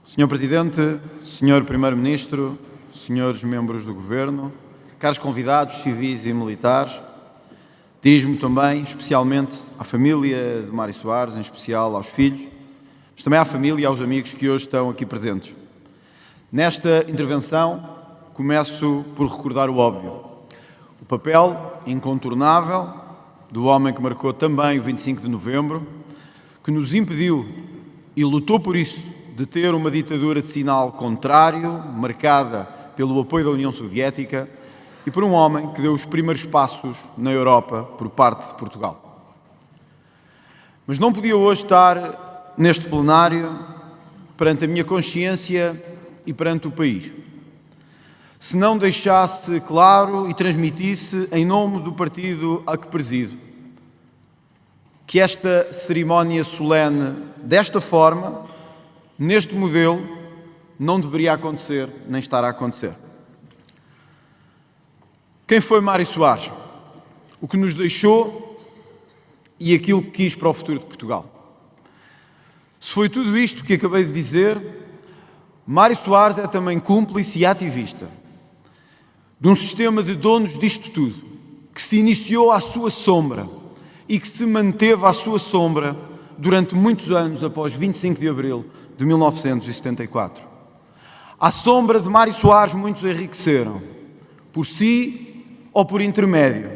Senhor Presidente, Senhor Primeiro-Ministro, senhores membros do Governo, caros convidados civis e militares, dirijo-me também especialmente à família de Mário Soares, em especial aos filhos, mas também à família e aos amigos que hoje estão aqui presentes. Nesta intervenção, começo por recordar o óbvio, o papel incontornável do homem que marcou também o 25 de novembro, que nos impediu e lutou por isso, de ter uma ditadura de sinal contrário, marcada pelo apoio da União Soviética, e por um homem que deu os primeiros passos na Europa por parte de Portugal. Mas não podia hoje estar neste plenário perante a minha consciência e perante o país, se não deixasse claro e transmitisse, em nome do partido a que presido, que esta cerimónia solene, desta forma, neste modelo, não deveria acontecer, nem estar a acontecer. Quem foi Mário Soares? O que nos deixou e aquilo que quis para o futuro de Portugal. Se foi tudo isto que acabei de dizer, Mário Soares é também cúmplice e ativista de um sistema de donos disto tudo, que se iniciou à sua sombra e que se manteve à sua sombra durante muitos anos após 25 de abril de 1974. À sombra de Mário Soares, muitos enriqueceram, por si ou por intermédio.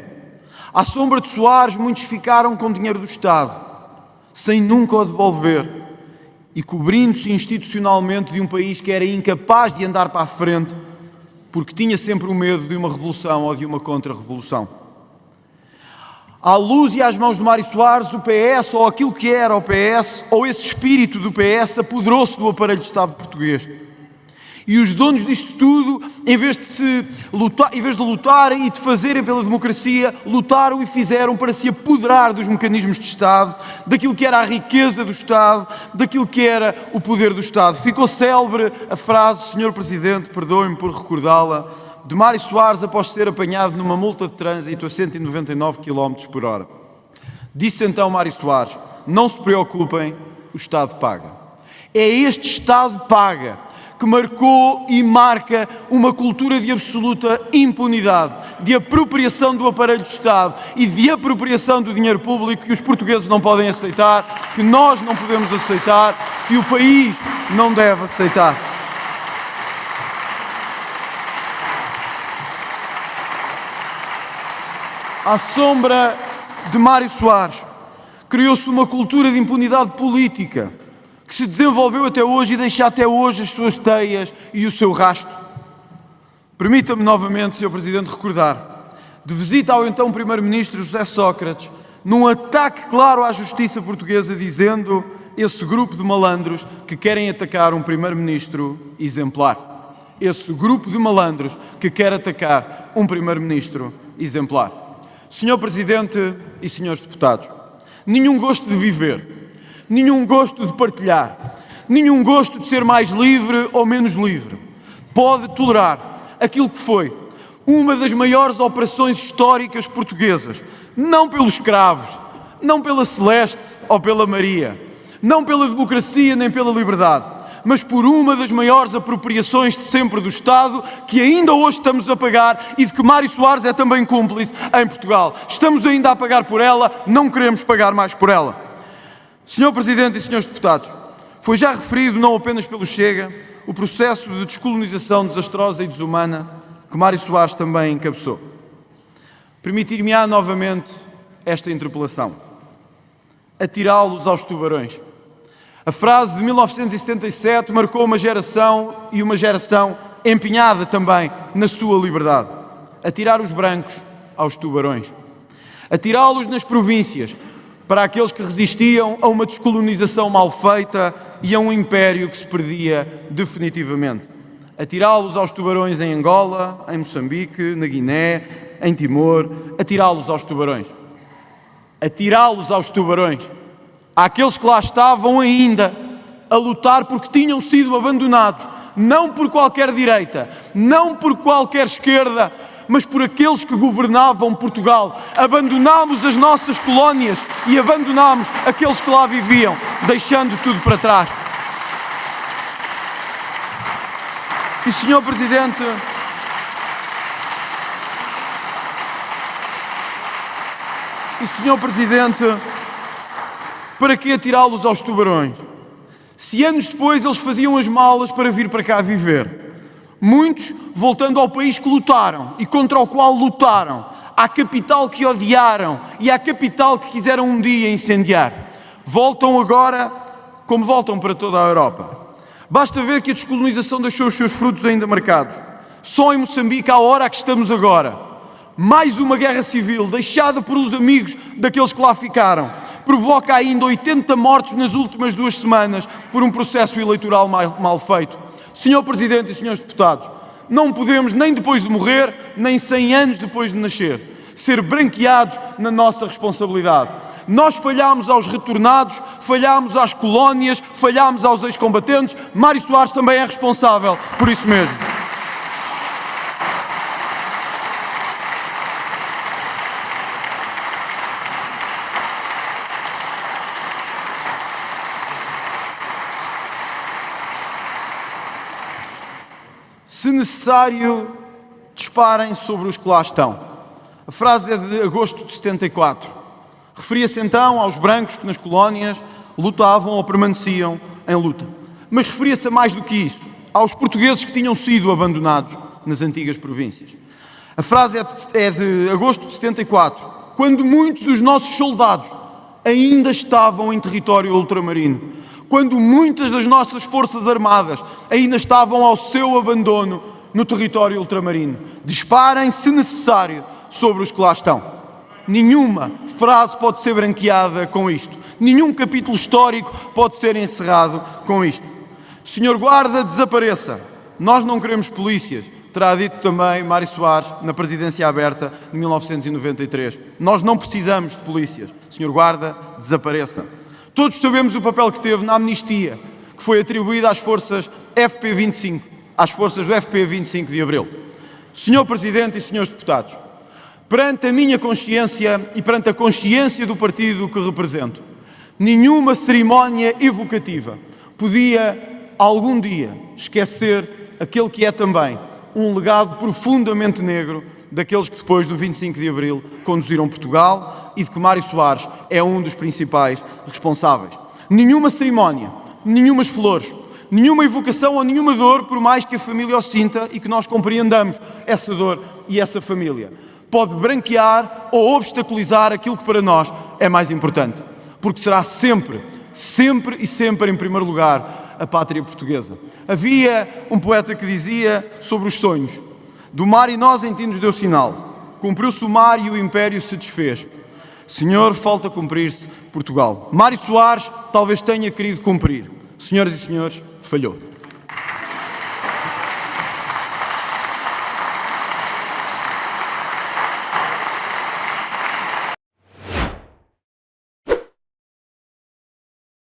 À sombra de Soares, muitos ficaram com dinheiro do Estado, sem nunca o devolver, e cobrindo-se institucionalmente de um país que era incapaz de andar para a frente, porque tinha sempre o medo de uma revolução ou de uma contra-revolução. À luz e às mãos de Mário Soares, o PS, ou aquilo que era o PS, ou esse espírito do PS, apoderou-se do aparelho de Estado português. E os donos disto tudo, em vez de lutarem e de fazerem pela democracia, lutaram e fizeram para se apoderar dos mecanismos de Estado, daquilo que era a riqueza do Estado, daquilo que era o poder do Estado. Ficou célebre a frase, Sr. Presidente, perdoe-me por recordá-la, de Mário Soares após ser apanhado numa multa de trânsito a 199 km por hora. Disse então Mário Soares: não se preocupem, o Estado paga. É este Estado paga que marcou e marca uma cultura de absoluta impunidade, de apropriação do aparelho do Estado e de apropriação do dinheiro público que os portugueses não podem aceitar, que nós não podemos aceitar, que o país não deve aceitar. À sombra de Mário Soares, criou-se uma cultura de impunidade política que se desenvolveu até hoje e deixa até hoje as suas teias e o seu rasto. Permita-me novamente, Sr. Presidente, recordar, de visita ao então Primeiro-Ministro José Sócrates, num ataque claro à justiça portuguesa, dizendo esse grupo de malandros que querem atacar um Primeiro-Ministro exemplar. Esse grupo de malandros que quer atacar um Primeiro-Ministro exemplar. Senhor Presidente e senhores deputados, nenhum gosto de viver, nenhum gosto de partilhar, nenhum gosto de ser mais livre ou menos livre pode tolerar aquilo que foi uma das maiores operações históricas portuguesas, não pelos escravos, não pela Celeste ou pela Maria, não pela democracia nem pela liberdade, mas por uma das maiores apropriações de sempre do Estado, que ainda hoje estamos a pagar e de que Mário Soares é também cúmplice em Portugal. Estamos ainda a pagar por ela, não queremos pagar mais por ela. Senhor Presidente e senhores deputados, foi já referido, não apenas pelo Chega, o processo de descolonização desastrosa e desumana que Mário Soares também encabeçou. Permitir-me-á novamente esta interpelação: atirá-los aos tubarões. A frase de 1977 marcou uma geração e uma geração empenhada também na sua liberdade. Atirar os brancos aos tubarões. Atirá-los nas províncias para aqueles que resistiam a uma descolonização mal feita e a um império que se perdia definitivamente. Atirá-los aos tubarões em Angola, em Moçambique, na Guiné, em Timor. Atirá-los aos tubarões. Atirá-los aos tubarões. Àqueles que lá estavam ainda a lutar porque tinham sido abandonados, não por qualquer direita, não por qualquer esquerda, mas por aqueles que governavam Portugal. Abandonámos as nossas colónias e abandonámos aqueles que lá viviam, deixando tudo para trás. E, Senhor Presidente, para que atirá-los aos tubarões? Se anos depois eles faziam as malas para vir para cá viver, muitos voltando ao país que lutaram e contra o qual lutaram, à capital que odiaram e à capital que quiseram um dia incendiar, voltam agora como voltam para toda a Europa. Basta ver que a descolonização deixou os seus frutos ainda marcados. Só em Moçambique, à hora que estamos agora, mais uma guerra civil deixada por os amigos daqueles que lá ficaram, provoca ainda 80 mortos nas últimas 2 semanas por um processo eleitoral mal feito. Senhor Presidente e senhores deputados, não podemos, nem depois de morrer, nem 100 anos depois de nascer, ser branqueados na nossa responsabilidade. Nós falhámos aos retornados, falhámos às colónias, falhámos aos ex-combatentes. Mário Soares também é responsável por isso mesmo. Se necessário, disparem sobre os que lá estão. A frase é de agosto de 74. Referia-se então aos brancos que nas colónias lutavam ou permaneciam em luta. Mas referia-se a mais do que isso, aos portugueses que tinham sido abandonados nas antigas províncias. A frase é de agosto de 74, quando muitos dos nossos soldados ainda estavam em território ultramarino, quando muitas das nossas forças armadas ainda estavam ao seu abandono no território ultramarino. Disparem, se necessário, sobre os que lá estão. Nenhuma frase pode ser branqueada com isto. Nenhum capítulo histórico pode ser encerrado com isto. Senhor Guarda, desapareça. Nós não queremos polícias, terá dito também Mário Soares na presidência aberta de 1993. Nós não precisamos de polícias. Senhor Guarda, desapareça. Todos sabemos o papel que teve na amnistia, que foi atribuída às forças FP25, às forças do FP 25 de Abril. Senhor Presidente e senhores deputados, perante a minha consciência e perante a consciência do partido que represento, nenhuma cerimónia evocativa podia, algum dia, esquecer aquele que é também um legado profundamente negro daqueles que depois do 25 de Abril conduziram Portugal e de que Mário Soares é um dos principais responsáveis. Nenhuma cerimónia, nenhumas flores, nenhuma evocação ou nenhuma dor, por mais que a família o sinta e que nós compreendamos essa dor e essa família, pode branquear ou obstaculizar aquilo que para nós é mais importante. Porque será sempre, sempre e sempre em primeiro lugar a pátria portuguesa. Havia um poeta que dizia sobre os sonhos: do mar e nós em ti nos deu sinal, cumpriu-se o mar e o império se desfez. Senhor, falta cumprir-se Portugal. Mário Soares talvez tenha querido cumprir. Senhoras e senhores, falhou.